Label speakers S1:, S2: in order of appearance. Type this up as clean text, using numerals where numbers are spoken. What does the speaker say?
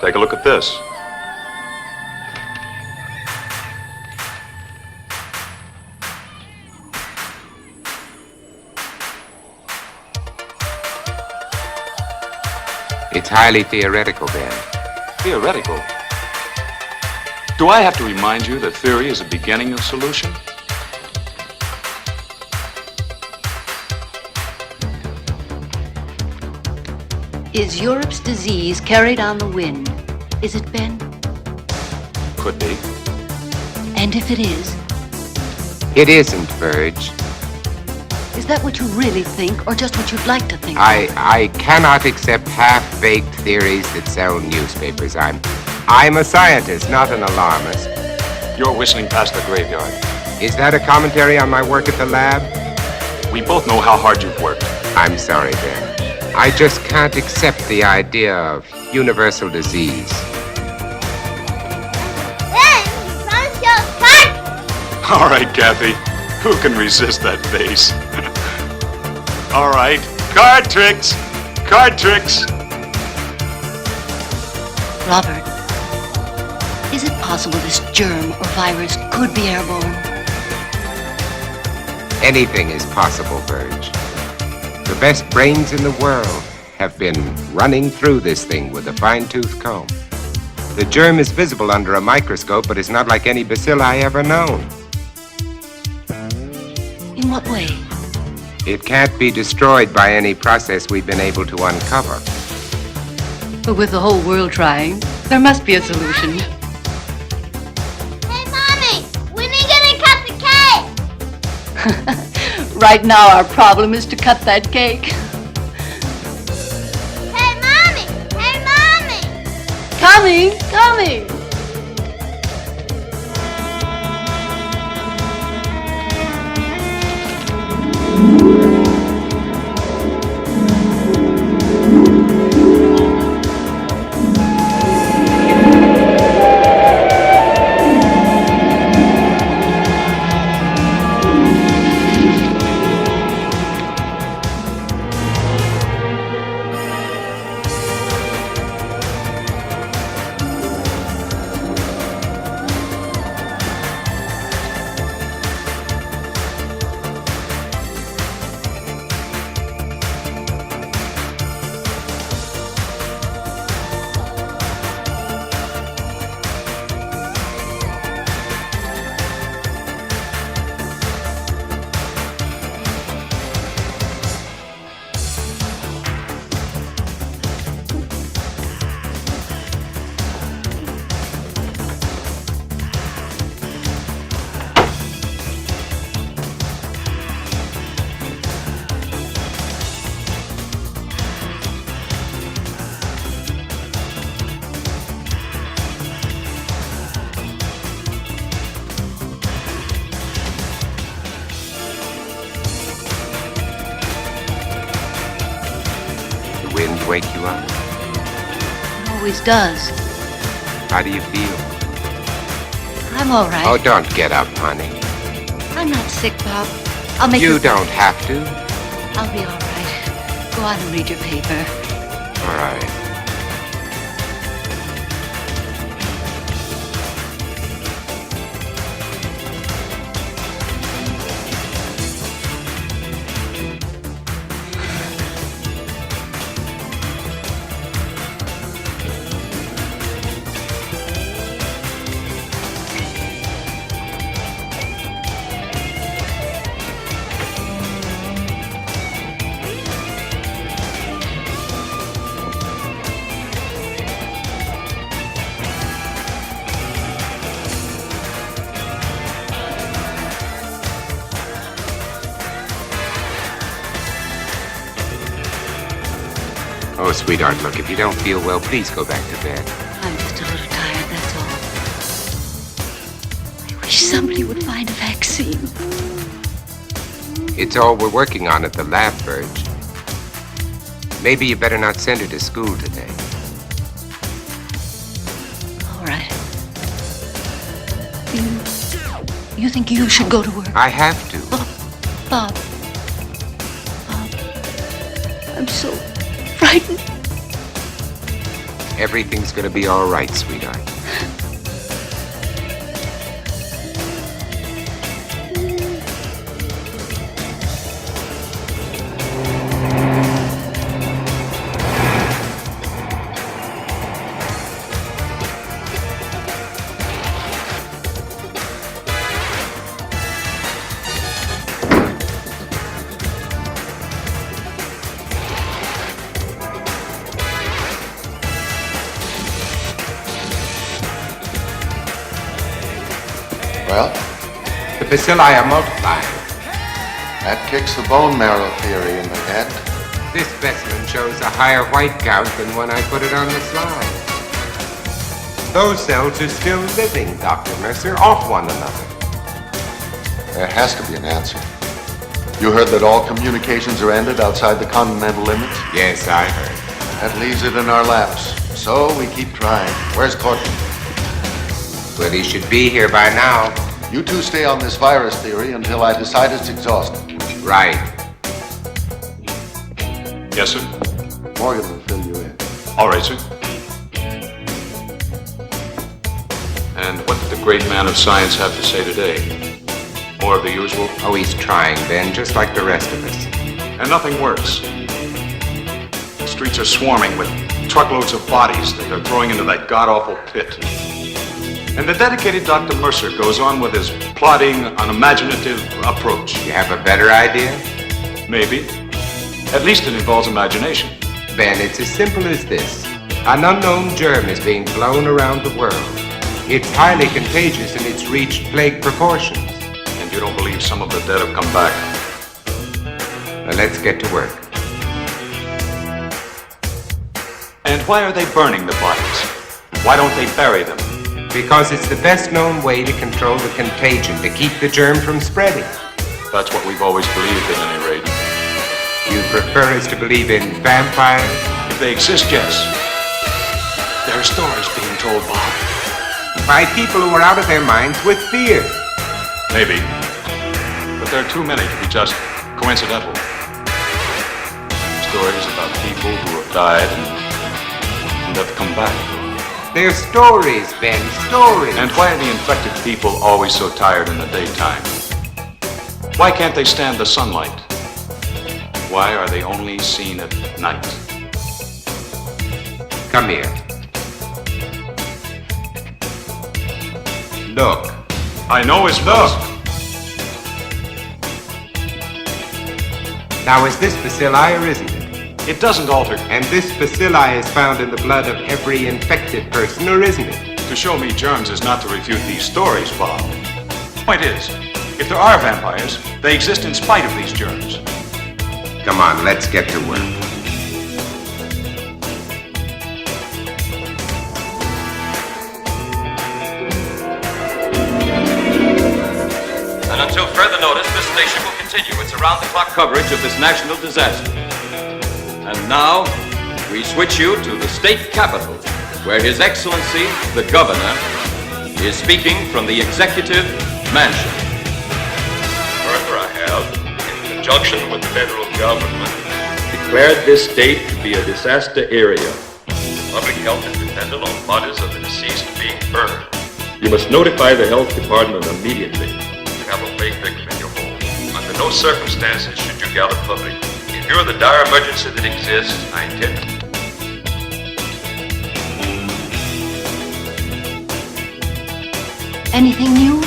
S1: Take a look at this.
S2: It's highly theoretical, Ben.
S1: Theoretical? Do I have to remind you that theory is the beginning of solution?
S3: Is Europe's disease carried on the wind? Is it, Ben?
S1: Could be.
S3: And if it is?
S2: It isn't, Verge.
S3: Is that what you really think, or just what you'd like to think?
S2: I cannot accept half-baked theories that sell newspapers. I'm a scientist, not an alarmist.
S1: You're whistling past the graveyard.
S2: Is that a commentary on my work at the lab?
S1: We both know how hard you've worked.
S2: I'm sorry, Ben. I just can't accept the idea of universal disease.
S4: Ben, you promised your card.
S1: All right, Kathy. Who can resist that face? All right. Card tricks. Card tricks.
S3: Robert, is it possible this germ or virus could be airborne?
S2: Anything is possible, Verge. The best brains in the world have been running through this thing with a fine-tooth comb. The germ is visible under a microscope, but it's not like any bacilli ever known.
S3: In what way?
S2: It can't be destroyed by any process we've been able to uncover.
S3: But with the whole world trying, there must be a solution.
S4: Hey, Mommy, when are you gonna cut the cake?
S3: Right now, our problem is to cut that cake.
S4: Hey, Mommy! Hey, Mommy!
S3: Coming, coming!
S2: Wake you up?
S3: It always does.
S2: How do you feel?
S3: I'm all right.
S2: Oh, don't get up, honey.
S3: I'm not sick, Bob. I'll make
S2: You don't have to.
S3: I'll be all right. Go on and read your paper.
S2: All right. Oh, sweetheart, look, if you don't feel well, please go back to bed.
S3: I'm just a little tired, that's all. I wish somebody would find a vaccine.
S2: It's all we're working on at the lab, Verge. Maybe you better not send her to school today.
S3: All right. You think you should go to work?
S2: I have to.
S3: Oh, Bob. Bob. I'm so frightened.
S2: Everything's gonna be all right, sweetheart.
S5: Well,
S2: The bacilli are multiplying.
S5: that kicks the bone marrow theory in the head.
S2: This specimen shows a higher white count than when I put it on the slide. Those cells are still living, Dr. Mercer, off one another.
S5: There has to be an answer. You heard that all communications are ended outside the continental limits?
S2: Yes, I heard.
S5: That leaves it in our laps. So we keep trying. Where's Courtney?
S2: But he should be here by now.
S5: You two stay on this virus theory until I decide it's exhausted.
S2: Right.
S1: Yes, sir?
S5: Morgan will fill you in.
S1: All right, sir. And what did the great man of science have to say today? More of the usual?
S2: Oh, he's trying, Ben, just like the rest of us.
S1: And nothing works. The streets are swarming with truckloads of bodies that they're throwing into that god-awful pit. And the dedicated Dr. Mercer goes on with his plodding, unimaginative approach.
S2: You have a better idea?
S1: Maybe. At least it involves imagination.
S2: Ben, it's as simple as this. An unknown germ is being blown around the world. It's highly contagious and it's reached plague proportions.
S1: And you don't believe some of the dead have come back?
S2: Now let's get to work.
S1: And why are they burning the bodies? Why don't they bury them?
S2: Because it's the best known way to control the contagion, to keep the germ from spreading.
S1: That's what we've always believed at any rate.
S2: You prefer us to believe in vampires?
S1: If they exist, yes. There are stories being told, Bob.
S2: By people who are out of their minds with fear.
S1: Maybe. But there are too many to be just coincidental. Stories about people who have died and have come back.
S2: They're stories, Ben, stories.
S1: And why are the infected people always so tired in the daytime? Why can't they stand the sunlight? Why are they only seen at night?
S2: Come here. Look.
S1: I know it's look.
S2: Now, is this bacilli or isn't it?
S1: It doesn't alter.
S2: And this bacilli is found in the blood of every infected person, or isn't it?
S1: To show me germs is not to refute these stories, Bob. Point is, if there are vampires, they exist in spite of these germs.
S2: Come on, let's get to work.
S6: And until further notice, this station will continue its around-the-clock coverage of this national disaster. And now, we switch you to the state capitol, where His Excellency, the Governor, is speaking from the Executive Mansion.
S7: Further, I have, in conjunction with the federal government, declared this state to be a disaster area. Public health is dependent on bodies of the deceased being burned. You must notify the health department immediately. You have a plague victim in your home. Under no circumstances should you gather public. In view of the dire emergency that exists, I intend.
S3: Anything new?